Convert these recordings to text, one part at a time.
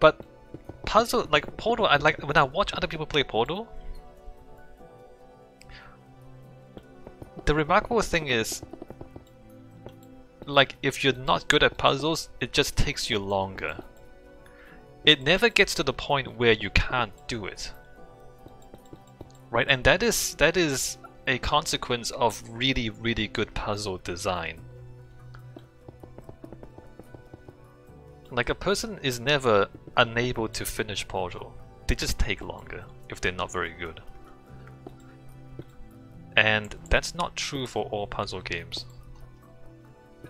But puzzle, like Portal, I like when I watch other people play Portal. The remarkable thing is, like, if you're not good at puzzles, it just takes you longer. It never gets to the point where you can't do it. Right? And that is a consequence of really, really good puzzle design. Like, a person is never unable to finish Portal. They just take longer if they're not very good. And that's not true for all puzzle games.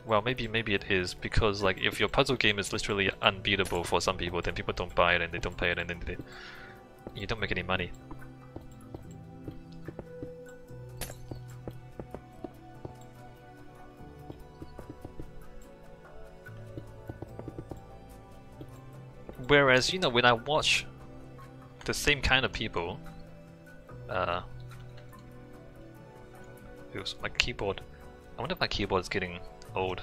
Well, maybe it is, because like if your puzzle game is literally unbeatable for some people, then people don't buy it and they don't play it, and then you don't make any money. Whereas, you know, when I watch the same kind of people, oops, my keyboard. I wonder if my keyboard is getting old.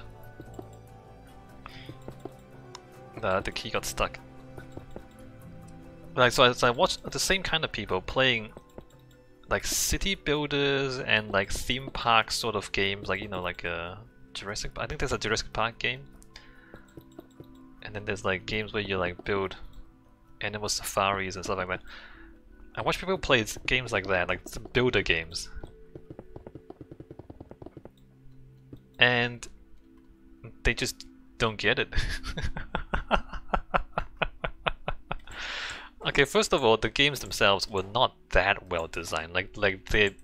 The key got stuck. Like, so as I watch the same kind of people playing like city builders and like theme park sort of games, like, you know, like Jurassic. I think there's a Jurassic Park game, and then there's like games where you like build animal safaris and stuff like that. I watch people play games like that, like builder games, and they just don't get it. Okay, first of all, the games themselves were not that well designed.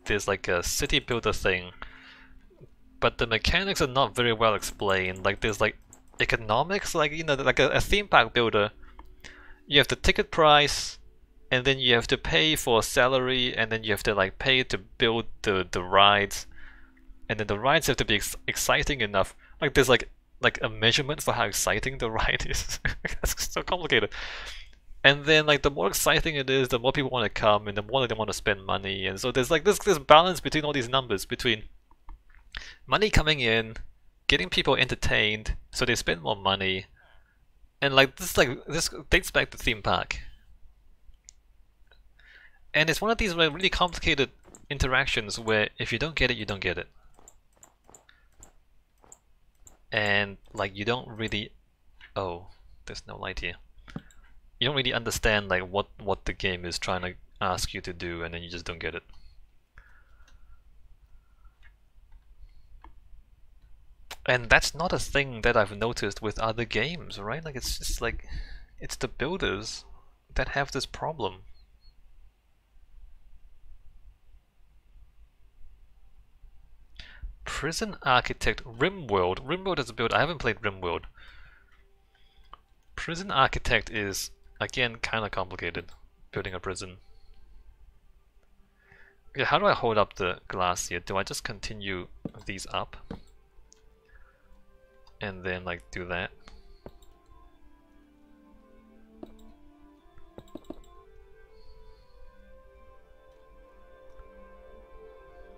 There's like a city builder thing, but the mechanics are not very well explained. Like there's like economics, like, you know, like a theme park builder. You have the ticket price, and then you have to pay for salary, and then you have to like pay to build the rides, and then the rides have to be exciting enough. Like there's like a measurement for how exciting the ride is. That's so complicated. And then like the more exciting it is, the more people want to come, and the more they want to spend money. And so there's like this balance between all these numbers, between money coming in, getting people entertained, so they spend more money. And like this dates back to theme park. And it's one of these really complicated interactions where if you don't get it, you don't get it. And like you don't really, oh, there's no light here. You don't really understand like what the game is trying to ask you to do, and then you just don't get it. And that's not a thing that I've noticed with other games, right? Like it's just like, it's the builders that have this problem. Prison Architect RimWorld. RimWorld is a build. I haven't played RimWorld. Prison Architect is, again, kind of complicated, building a prison. Okay, how do I hold up the glass here? Do I just continue these up? And then like do that?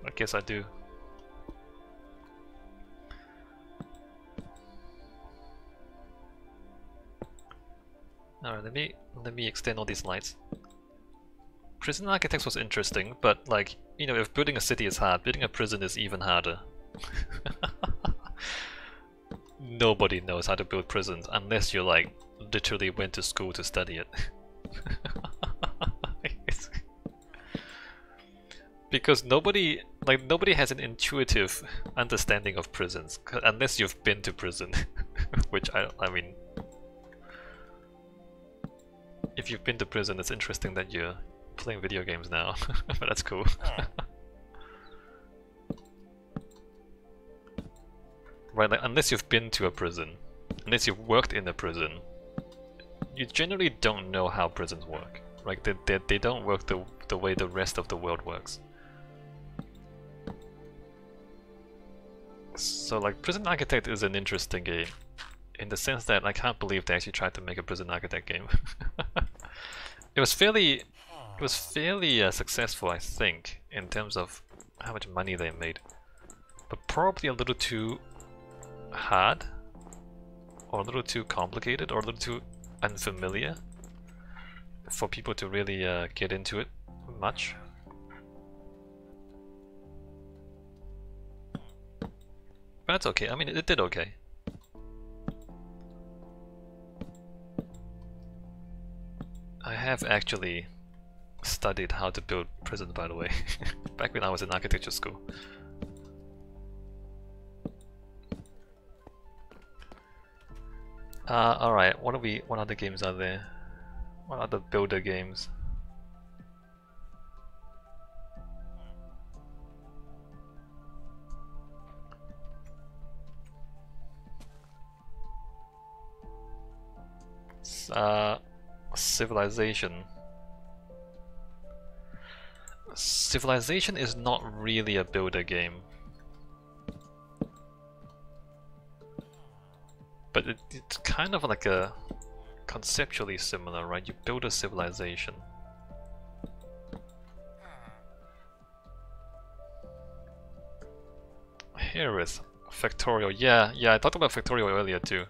I guess I do. Alright, let me extend all these lights. Prison Architects was interesting, but like, you know, if building a city is hard, building a prison is even harder. Nobody knows how to build prisons unless you like literally went to school to study it. Because nobody has an intuitive understanding of prisons unless you've been to prison. Which I mean, if you've been to prison, it's interesting that you're playing video games now. But that's cool. Right, like, unless you've been to a prison, unless you've worked in a prison, you generally don't know how prisons work. Right? They don't work the way the rest of the world works. So like, Prison Architect is an interesting game, in the sense that I can't believe they actually tried to make a Prison Architect game. It was fairly successful, I think, in terms of how much money they made, but probably a little too hard, or a little too complicated, or a little too unfamiliar for people to really get into it much. But that's okay. I mean, it did okay. I have actually studied how to build prisons, by the way, back when I was in architecture school. Alright, what other games are there? What other builder games? Civilization. Civilization is not really a builder game. But it's kind of like a conceptually similar, right? You build a civilization. Here is Factorial. Yeah, I talked about Factorial earlier too.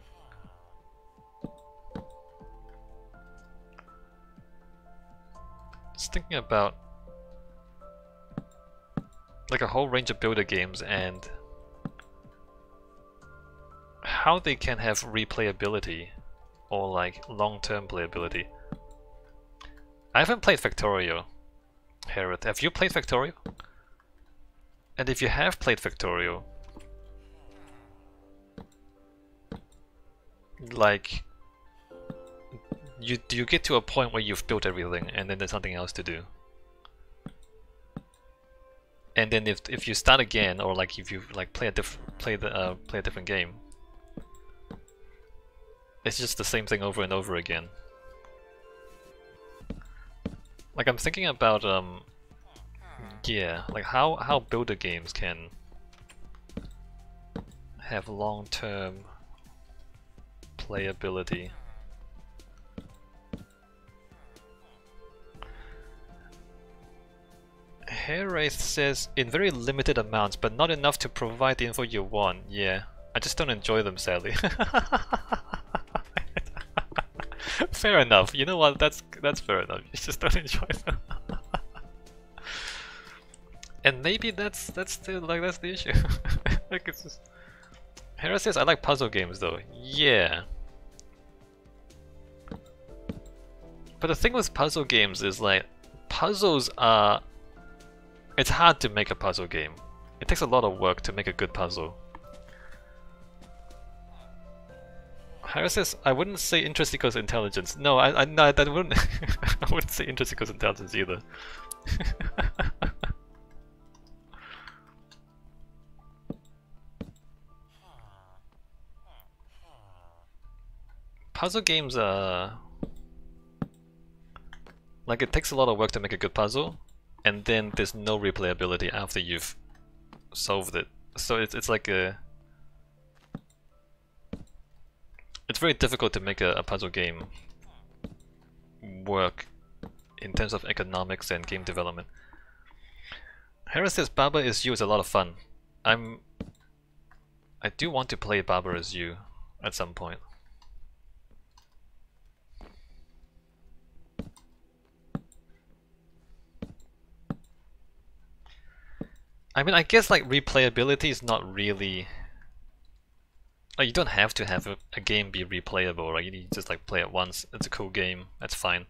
Just thinking about like a whole range of builder games and how they can have replayability or like long-term playability. I haven't played Factorio, Harith. Have you played Factorio? And if you have played Factorio, like, do you get to a point where you've built everything and then there's something else to do? And then if you start again, or like if you like play a different game, it's just the same thing over and over again. Like I'm thinking about yeah, like how builder games can have long-term playability. Hairwraith says, in very limited amounts, but not enough to provide the info you want. Yeah, I just don't enjoy them, sadly. Fair enough. You know what? That's fair enough. You just don't enjoy them. And maybe that's the issue. Like it's just. Hera says, I like puzzle games though. Yeah. But the thing with puzzle games is like puzzles are. It's hard to make a puzzle game. It takes a lot of work to make a good puzzle. Harris says, I wouldn't say interest equals intelligence. No, no, that wouldn't. I wouldn't say interest equals intelligence either. Puzzle games are like it takes a lot of work to make a good puzzle, and then there's no replayability after you've solved it. So it's like a. It's very difficult to make a puzzle game work in terms of economics and game development. Harris says Baba is You is a lot of fun. I do want to play Baba is You at some point. I mean, I guess like replayability is not really. Like, you don't have to have a game be replayable, right? You need to just like play it once. It's a cool game. That's fine.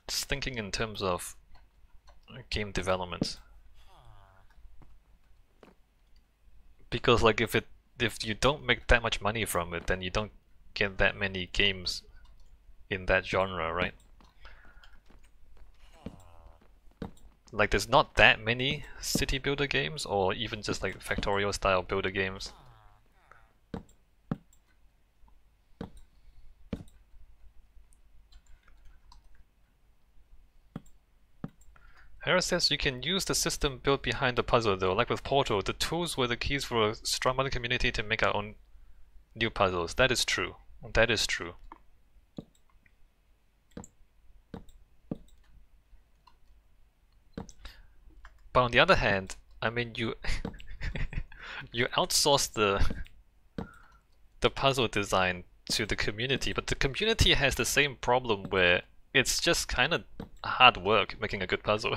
Just thinking in terms of game development, because like if you don't make that much money from it, then you don't get that many games in that genre, right? Like there's not that many city builder games, or even just like Factorio style builder games. Harris says you can use the system built behind the puzzle though, like with Portal, the tools were the keys for a strong modern community to make our own new puzzles. That is true. That is true. But on the other hand, I mean you you outsource the puzzle design to the community, but the community has the same problem where it's just kind of hard work making a good puzzle.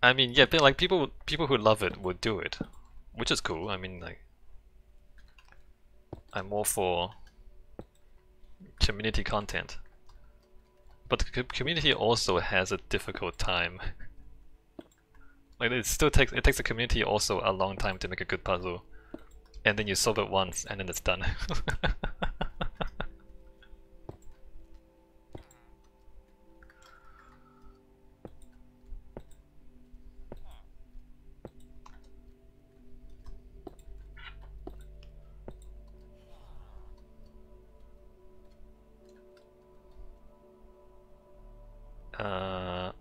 I mean, yeah, but like people who love it would do it, which is cool. I mean, like, I'm all for community content, but the community also has a difficult time. Like, it takes the community also a long time to make a good puzzle, and then you solve it once and then it's done. uh,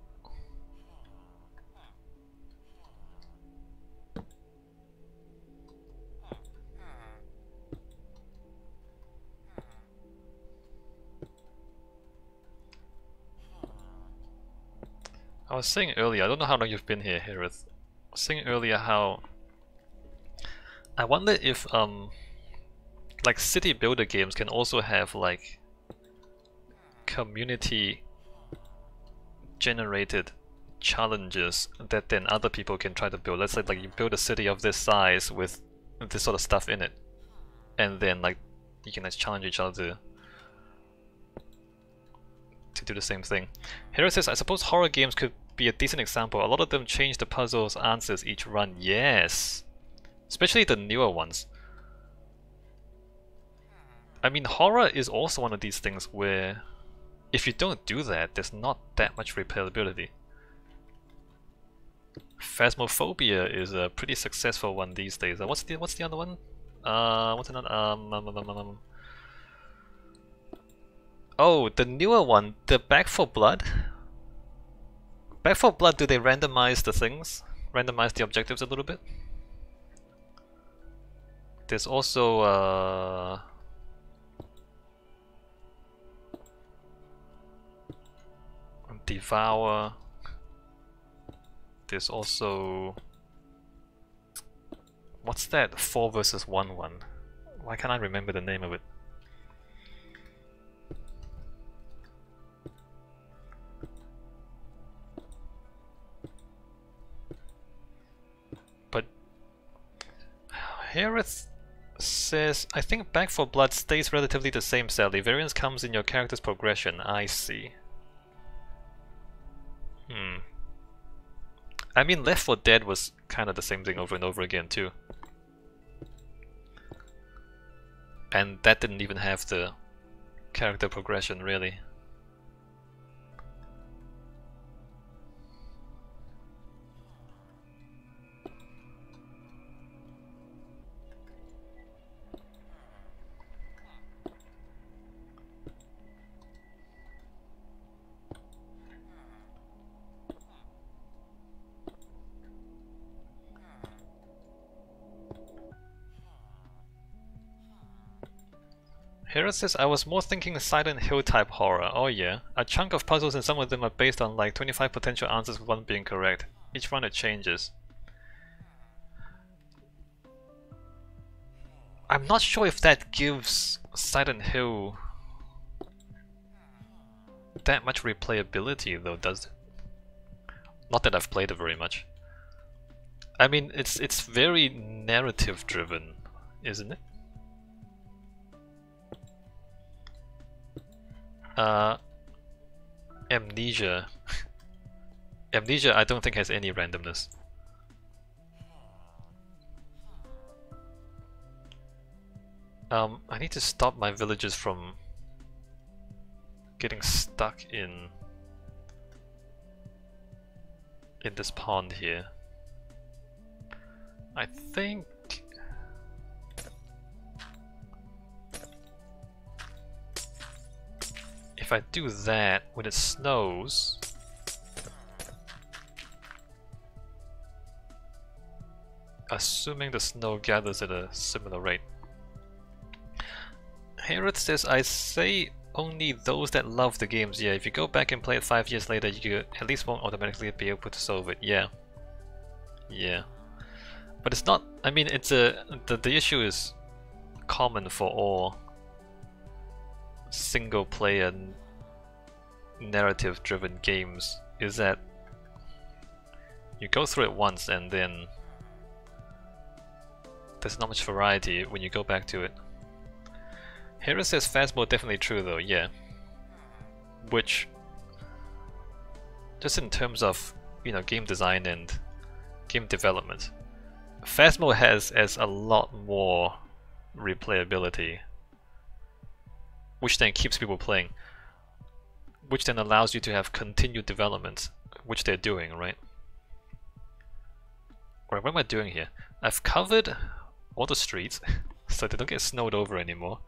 I was saying earlier, I don't know how long you've been here, Harith. I was saying earlier how I wonder if like city builder games can also have like community generated challenges that then other people can try to build. Let's say like you build a city of this size with this sort of stuff in it, and then like you can challenge each other to do the same thing. Hero says, I suppose horror games could be a decent example. A lot of them change the puzzle's answers each run. Yes! Especially the newer ones. I mean, horror is also one of these things where if you don't do that, there's not that much replayability. Phasmophobia is a pretty successful one these days. What's the other one? What's another? Oh, the newer one, the Back 4 Blood. Back 4 Blood, do they randomize the things? Randomize the objectives a little bit? There's also Devour. There's also, what's that 4 versus 1 one? Why can't I remember the name of it? But Harith says, I think Back 4 Blood stays relatively the same, sadly. Variance comes in your character's progression. I see. I mean, Left 4 Dead was kind of the same thing over and over again too. And that didn't even have the character progression, really. Hero says, I was more thinking Silent Hill type horror. Oh yeah. A chunk of puzzles and some of them are based on like 25 potential answers with one being correct. Each run it changes. I'm not sure if that gives Silent Hill that much replayability though, does it? Not that I've played it very much. I mean, it's very narrative driven, isn't it? Amnesia. Amnesia I don't think has any randomness. I need to stop my villagers from getting stuck in this pond here. I think if I do that when it snows, assuming the snow gathers at a similar rate. Harith says, I say only those that love the games. Yeah, if you go back and play it 5 years later, you at least won't automatically be able to solve it. Yeah. Yeah. But it's not, I mean, it's the issue is common for all single player narrative driven games is that you go through it once and then there's not much variety when you go back to it. Hera says Phasmo definitely true though, yeah. Which, just in terms of, you know, game design and game development, Phasmo has a lot more replayability, which then keeps people playing, which then allows you to have continued development, which they're doing, right? Right, what am I doing here? I've covered all the streets so they don't get snowed over anymore.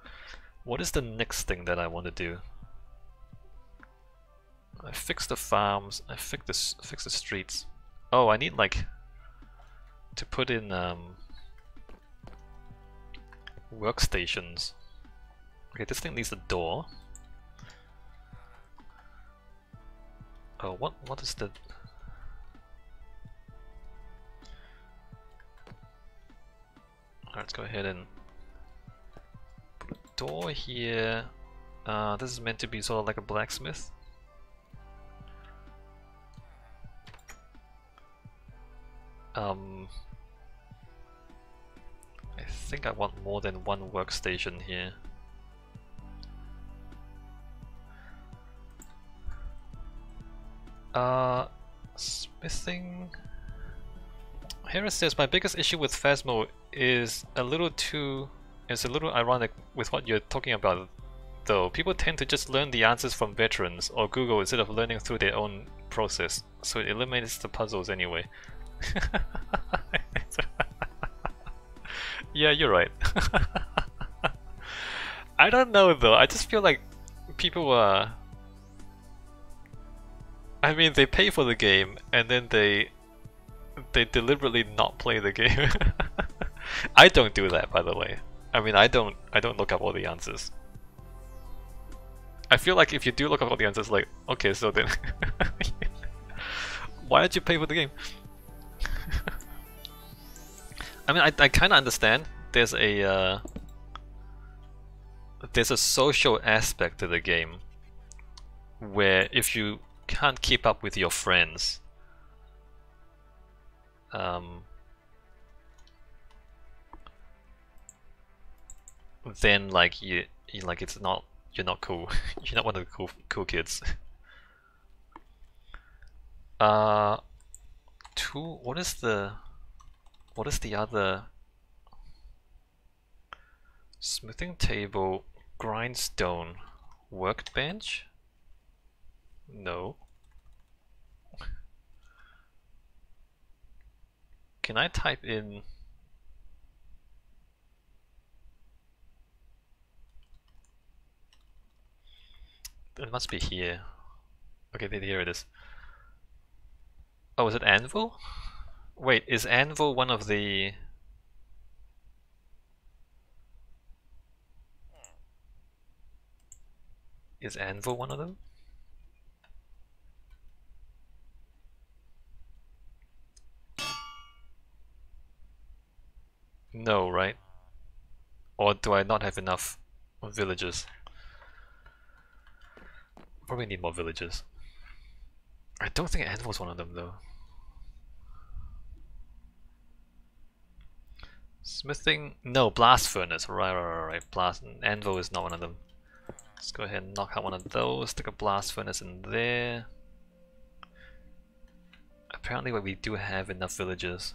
What is the next thing that I want to do? I fixed the farms, I fixed the streets. Oh, I need like to put in workstations. Okay, this thing needs a door. Oh, what is the... Alright, let's go ahead and put a door here. This is meant to be sort of like a blacksmith. I think I want more than one workstation here. Smithing. Harris says my biggest issue with Phasmo is a little ironic with what you're talking about though. People tend to just learn the answers from veterans or Google instead of learning through their own process, so it eliminates the puzzles anyway. Yeah, you're right. I don't know though, I just feel like people are... I mean, they pay for the game and then they deliberately not play the game. I don't do that, by the way. I mean, I don't look up all the answers. I feel like if you do look up all the answers, like, okay, so then why did you pay for the game? I mean, I kind of understand. There's a social aspect to the game where if you can't keep up with your friends, then like you like it's not, you're not cool. You're not one of the cool kids. What is the other? Smithing table, grindstone, workbench? No. Can I type in... It must be here. Okay, here it is. Oh, is it anvil? Wait, is anvil one of the... Is anvil one of them? No, right? Or do I not have enough villages? Probably need more villages. I don't think anvil's one of them though. Smithing? No, blast furnace. Right. Blast anvil is not one of them. Let's go ahead and knock out one of those. Stick a blast furnace in there. Apparently, we do have enough villages.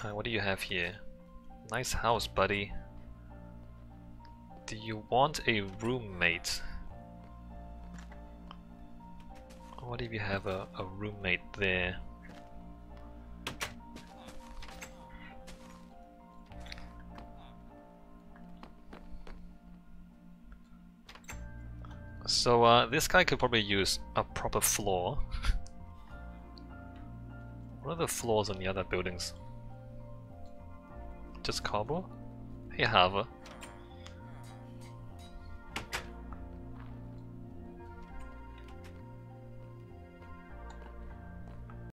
What do you have here? Nice house, buddy. Do you want a roommate? What if you have a roommate there? So this guy could probably use a proper floor. What are the floors on the other buildings? Just cobble? Hey Harva.